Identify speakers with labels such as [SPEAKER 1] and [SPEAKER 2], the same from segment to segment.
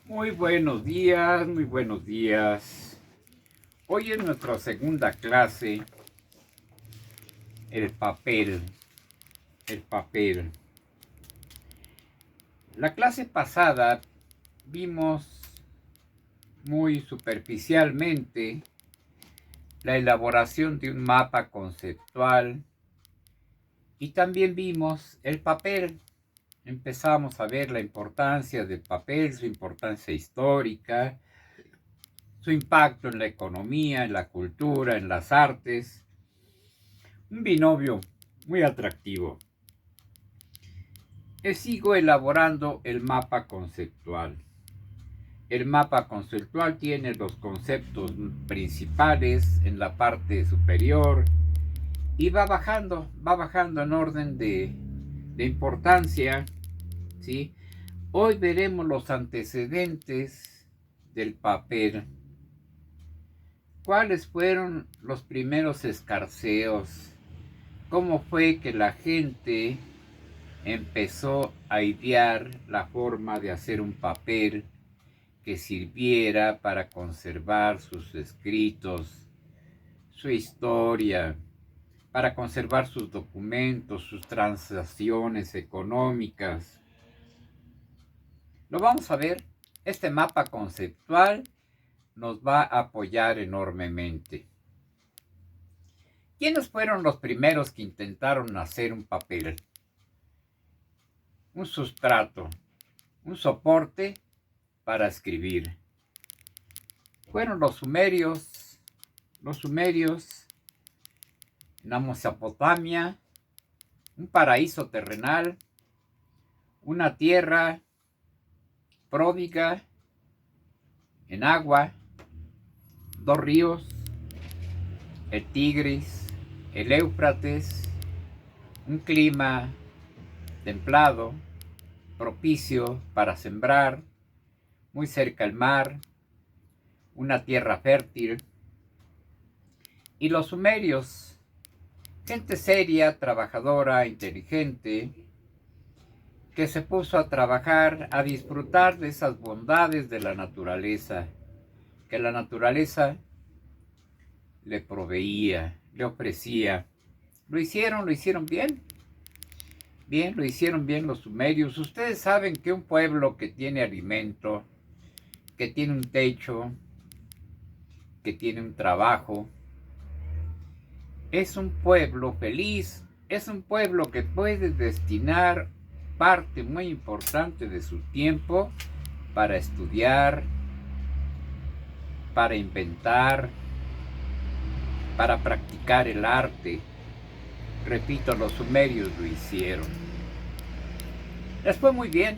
[SPEAKER 1] Muy buenos días, muy buenos días. Hoy es nuestra segunda clase, el papel, el papel. La clase pasada vimos muy superficialmente la elaboración de un mapa conceptual y también vimos el papel. Empezamos a ver la importancia del papel, su importancia histórica, su impacto en la economía, en la cultura, en las artes. Un binomio muy atractivo. Sigo elaborando el mapa conceptual. El mapa conceptual tiene los conceptos principales en la parte superior y va bajando en orden de importancia, ¿sí? Hoy veremos los antecedentes del papel. ¿Cuáles fueron los primeros escarceos? ¿Cómo fue que la gente empezó a idear la forma de hacer un papel que sirviera para conservar sus escritos, su historia, para conservar sus documentos, sus transacciones económicas? Lo vamos a ver. Este mapa conceptual nos va a apoyar enormemente. ¿Quiénes fueron los primeros que intentaron hacer un papel? Un sustrato, un soporte para escribir. Fueron los sumerios en la Mesopotamia, un paraíso terrenal, una tierra pródiga en agua, dos ríos, el Tigris, el Éufrates, un clima templado, propicio para sembrar, muy cerca al mar, una tierra fértil. Y los sumerios, gente seria, trabajadora, inteligente, que se puso a trabajar, a disfrutar de esas bondades de la naturaleza, que la naturaleza le proveía, le ofrecía. Lo hicieron bien. Bien, lo hicieron bien los sumerios. Ustedes saben que un pueblo que tiene alimento, que tiene un techo, que tiene un trabajo, es un pueblo feliz, es un pueblo que puede destinar parte muy importante de su tiempo para estudiar, para inventar, para practicar el arte. Repito, los sumerios lo hicieron. Les fue muy bien,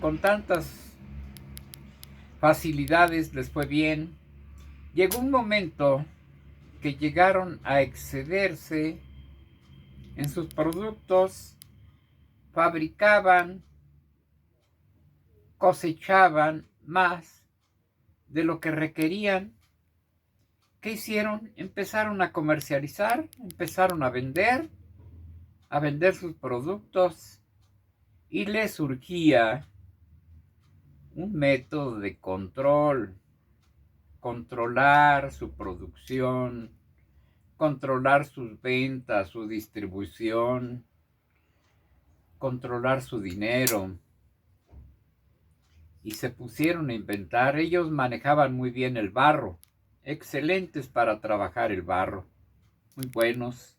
[SPEAKER 1] con tantas facilidades les fue bien. Llegó un momento que llegaron a excederse en sus productos, fabricaban, cosechaban más de lo que requerían. ¿Qué hicieron? Empezaron a comercializar, empezaron a vender sus productos y les surgía un método de controlar su producción, controlar sus ventas, su distribución, controlar su dinero. Y se pusieron a inventar. Ellos manejaban muy bien el barro, excelentes para trabajar el barro, muy buenos.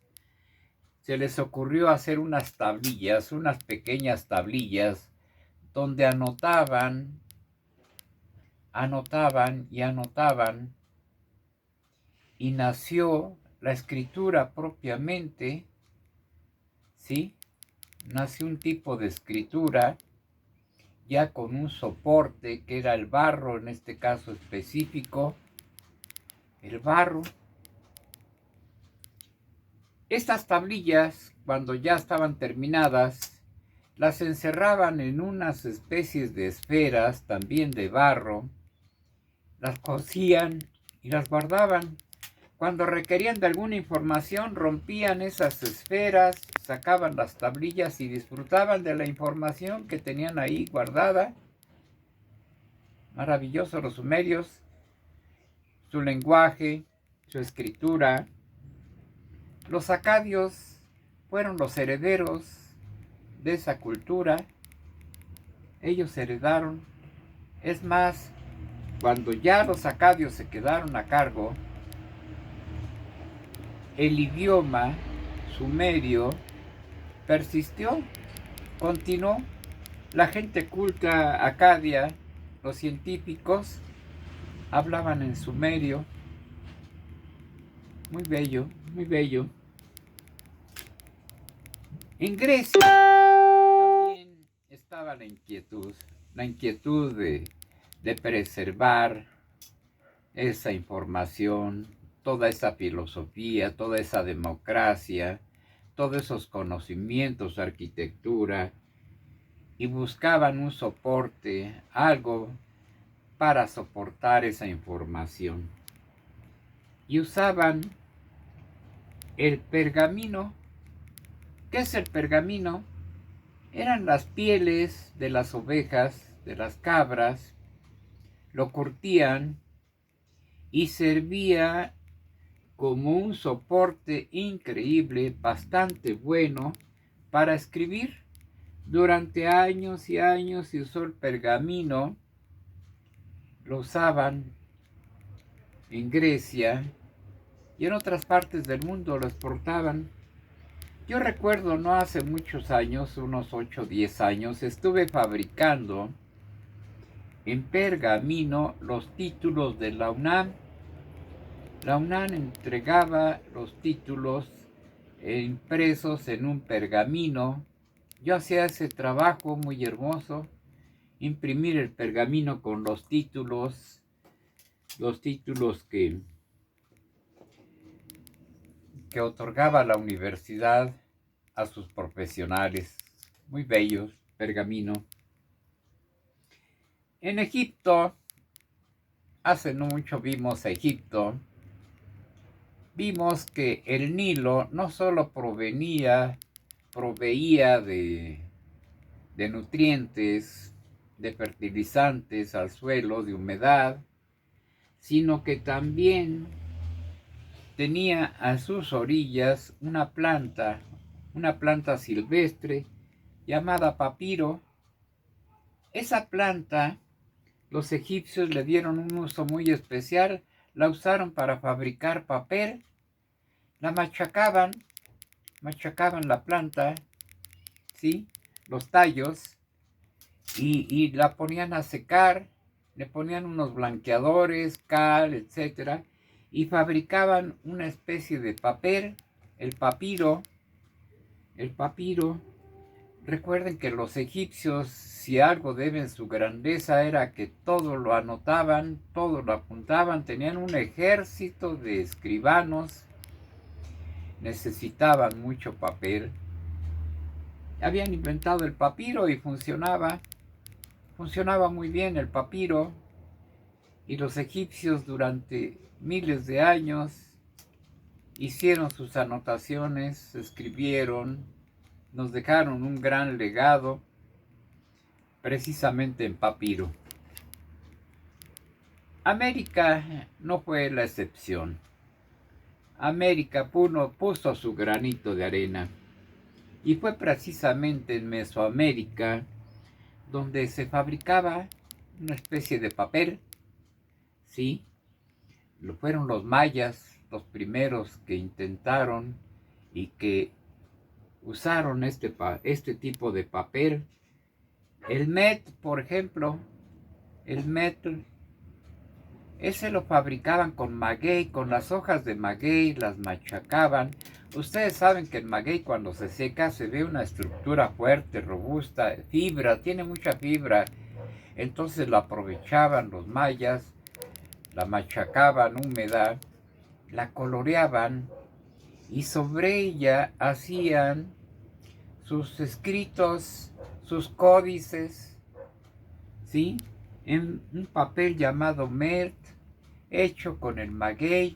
[SPEAKER 1] Se les ocurrió hacer unas tablillas, unas pequeñas tablillas, donde anotaban y nació la escritura propiamente, ¿sí? Nació un tipo de escritura ya con un soporte que era el barro, en este caso específico, el barro. Estas tablillas, cuando ya estaban terminadas, las encerraban en unas especies de esferas, también de barro, las cosían y las guardaban. Cuando requerían de alguna información, rompían esas esferas, sacaban las tablillas y disfrutaban de la información que tenían ahí guardada. maravillosos los sumerios, su lenguaje, su escritura. Los acadios fueron los herederos de esa cultura. Ellos heredaron. Es más, cuando ya los acadios se quedaron a cargo, el idioma sumerio persistió, continuó. La gente culta acadia, los científicos, hablaban en sumerio. Muy bello, muy bello. En Grecia también estaba la inquietud de preservar esa información, toda esa filosofía, toda esa democracia, todos esos conocimientos, arquitectura, y buscaban un soporte, algo para soportar esa información. Y usaban el pergamino. ¿Qué es el pergamino? Eran las pieles de las ovejas, de las cabras, lo curtían y servía como un soporte increíble, bastante bueno para escribir. Durante años y años se usó el pergamino, lo usaban en Grecia y en otras partes del mundo lo exportaban. Yo recuerdo no hace muchos años, unos 8 o 10 años, estuve fabricando en pergamino los títulos de la UNAM. La UNAM entregaba los títulos impresos en un pergamino. Yo hacía ese trabajo muy hermoso, imprimir el pergamino con los títulos que otorgaba la universidad a sus profesionales. Muy bellos, pergamino. En Egipto, hace no mucho vimos a Egipto, vimos que el Nilo no solo proveía de nutrientes, de fertilizantes al suelo, de humedad, sino que también tenía a sus orillas una planta silvestre llamada papiro. Esa planta, los egipcios le dieron un uso muy especial, la usaron para fabricar papel, la machacaban la planta, ¿sí? Los tallos, y la ponían a secar, le ponían unos blanqueadores, cal, etcétera, y fabricaban una especie de papel, el papiro. Recuerden que los egipcios, si algo deben su grandeza, era que todo lo anotaban, todo lo apuntaban, tenían un ejército de escribanos, necesitaban mucho papel. Habían inventado el papiro y funcionaba muy bien el papiro, y los egipcios durante miles de años hicieron sus anotaciones, escribieron, nos dejaron un gran legado precisamente en papiro. América no fue la excepción. América puso su granito de arena, y fue precisamente en Mesoamérica donde se fabricaba una especie de papel, ¿sí? Fueron los mayas los primeros que intentaron y que usaron este tipo de papel. El met, por ejemplo, ese lo fabricaban con maguey, con las hojas de maguey, las machacaban. Ustedes saben que el maguey cuando se seca se ve una estructura fuerte, robusta, tiene mucha fibra. Entonces lo aprovechaban los mayas, la machacaban húmeda, la coloreaban y sobre ella hacían sus escritos, sus códices, ¿sí? En un papel llamado mert, hecho con el maguey.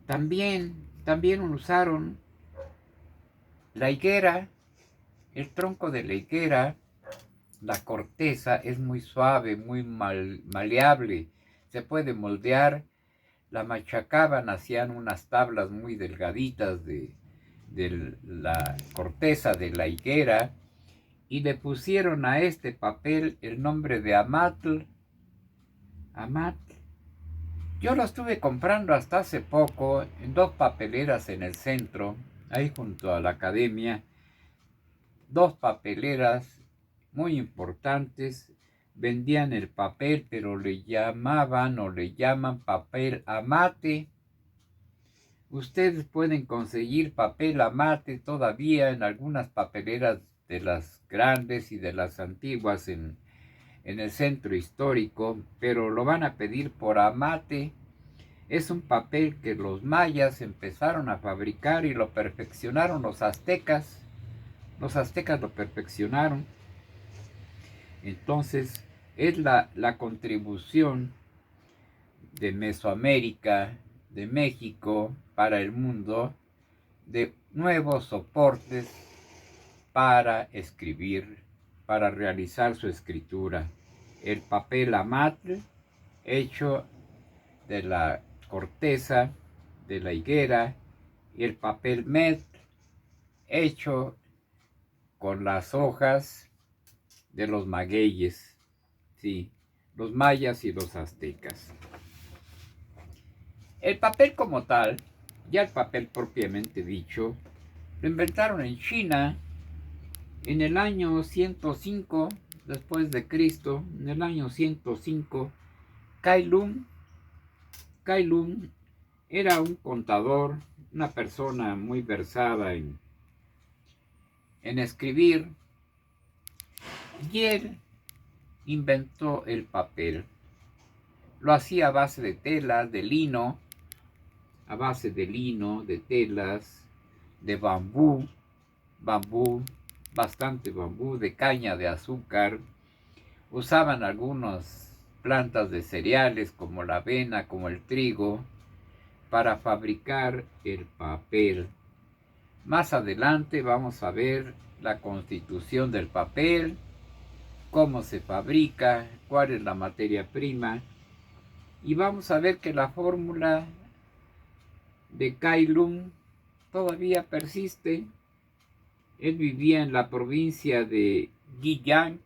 [SPEAKER 1] También usaron la higuera, el tronco de la higuera, la corteza es muy suave, muy maleable, se puede moldear. La machacaban, hacían unas tablas muy delgaditas de la corteza de la higuera y le pusieron a este papel el nombre de amatl. Amatl. Yo lo estuve comprando hasta hace poco en dos papeleras en el centro, ahí junto a la academia, dos papeleras muy importantes. Vendían el papel, pero le llamaban o le llaman papel amate. Ustedes pueden conseguir papel amate todavía en algunas papeleras de las grandes y de las antiguas en el centro histórico, pero lo van a pedir por amate. Es un papel que los mayas empezaron a fabricar y lo perfeccionaron los aztecas. Los aztecas lo perfeccionaron. Entonces es la contribución de Mesoamérica, de México para el mundo, de nuevos soportes para escribir, para realizar su escritura. El papel amatl, hecho de la corteza de la higuera, y el papel met, hecho con las hojas de los magueyes, sí, los mayas y los aztecas. El papel como tal, ya el papel propiamente dicho, lo inventaron en China en el año 105 después de Cristo. En el año 105, Kai Lung era un contador, una persona muy versada en escribir, y él inventó el papel. Lo hacía a base de telas, de lino, a base de lino, de telas, de bambú, bastante bambú, de caña de azúcar. Usaban algunas plantas de cereales como la avena, como el trigo, para fabricar el papel. Más adelante vamos a ver la constitución del papel, cómo se fabrica, cuál es la materia prima, y vamos a ver que la fórmula de Kai Lung todavía persiste. Él vivía en la provincia de Guiyang,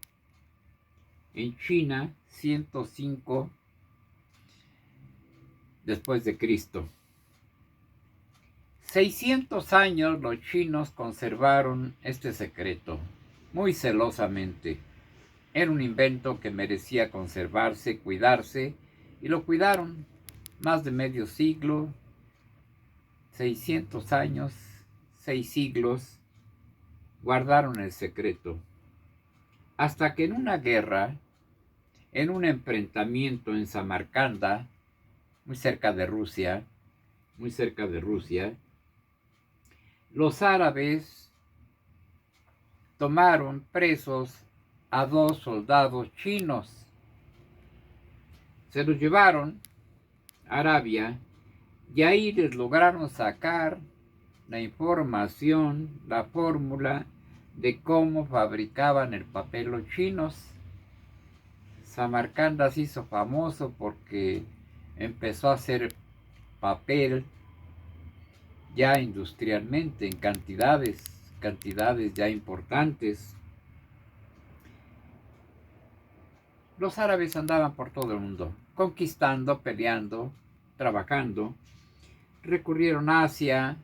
[SPEAKER 1] en China, 105 después de Cristo. 600 años los chinos conservaron este secreto muy celosamente. Era un invento que merecía conservarse, cuidarse, y lo cuidaron más de medio siglo, 600 años, 6 siglos, guardaron el secreto. Hasta que en una guerra, en un enfrentamiento en Samarcanda, muy cerca de Rusia, los árabes tomaron presos a 2 soldados chinos. Se los llevaron a Arabia y ahí les lograron sacar la información, la fórmula de cómo fabricaban el papel los chinos. Samarcanda se hizo famoso porque empezó a hacer papel ya industrialmente en cantidades ya importantes. Los árabes andaban por todo el mundo, conquistando, peleando, trabajando. Recurrieron a Asia,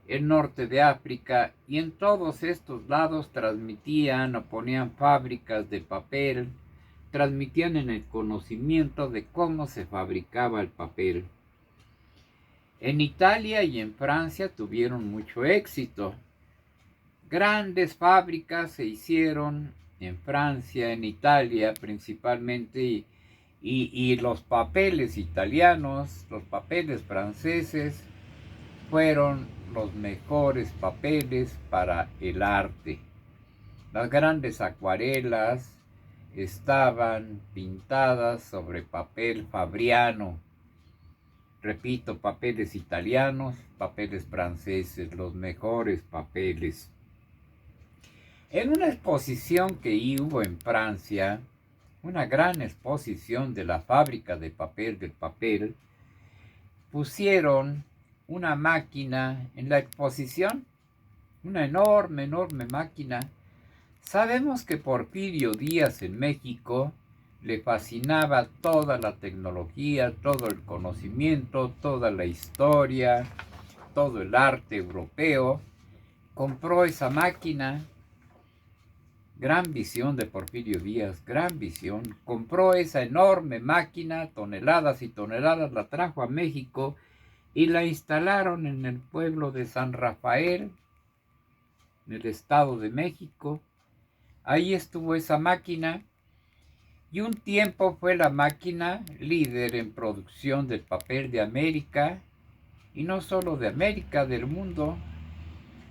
[SPEAKER 1] el norte de África, y en todos estos lados transmitían o ponían fábricas de papel, transmitían en el conocimiento de cómo se fabricaba el papel. En Italia y en Francia tuvieron mucho éxito. Grandes fábricas se hicieron en Francia, en Italia principalmente, y los papeles italianos, los papeles franceses, fueron los mejores papeles para el arte. Las grandes acuarelas estaban pintadas sobre papel fabriano. Repito, papeles italianos, papeles franceses, los mejores papeles. En una exposición que hubo en Francia, una gran exposición de la fábrica de papel del papel, pusieron una máquina en la exposición, una enorme, enorme máquina. Sabemos que Porfirio Díaz en México le fascinaba toda la tecnología, todo el conocimiento, toda la historia, todo el arte europeo. Compró esa máquina. Gran visión de Porfirio Díaz, gran visión. Compró esa enorme máquina, toneladas y toneladas, la trajo a México y la instalaron en el pueblo de San Rafael, en el Estado de México. Ahí estuvo esa máquina y un tiempo fue la máquina líder en producción del papel de América, y no solo de América, del mundo.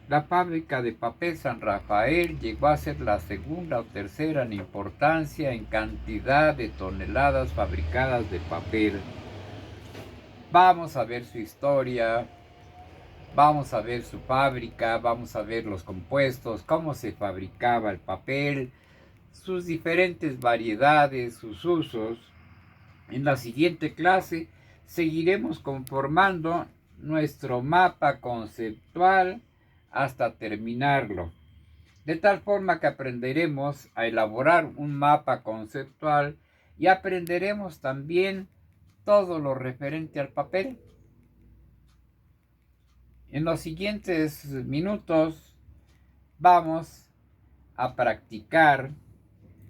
[SPEAKER 1] La fábrica de papel San Rafael llegó a ser la segunda o tercera en importancia en cantidad de toneladas fabricadas de papel. Vamos a ver su historia, vamos a ver su fábrica, vamos a ver los compuestos, cómo se fabricaba el papel, sus diferentes variedades, sus usos. En la siguiente clase seguiremos conformando nuestro mapa conceptual hasta terminarlo, de tal forma que aprenderemos a elaborar un mapa conceptual y aprenderemos también todo lo referente al papel. En los siguientes minutos vamos a practicar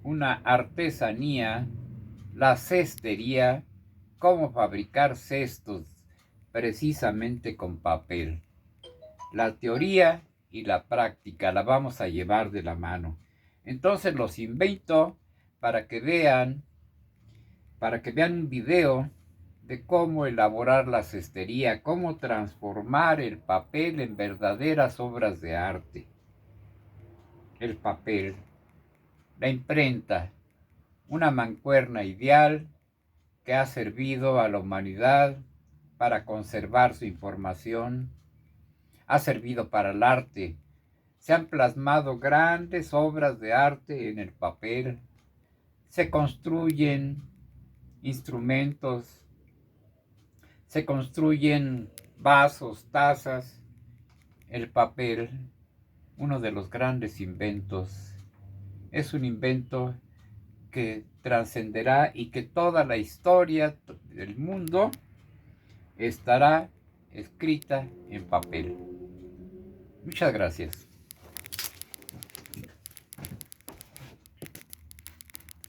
[SPEAKER 1] una artesanía, la cestería, cómo fabricar cestos precisamente con papel. La teoría y la práctica la vamos a llevar de la mano. Entonces los invito para que vean un video de cómo elaborar la cestería, cómo transformar el papel en verdaderas obras de arte. El papel, la imprenta, una mancuerna ideal que ha servido a la humanidad para conservar su información, ha servido para el arte. Se han plasmado grandes obras de arte en el papel. Se construyen instrumentos, se construyen vasos, tazas. El papel, uno de los grandes inventos, es un invento que trascenderá y que toda la historia del mundo estará escrita en papel. Muchas gracias.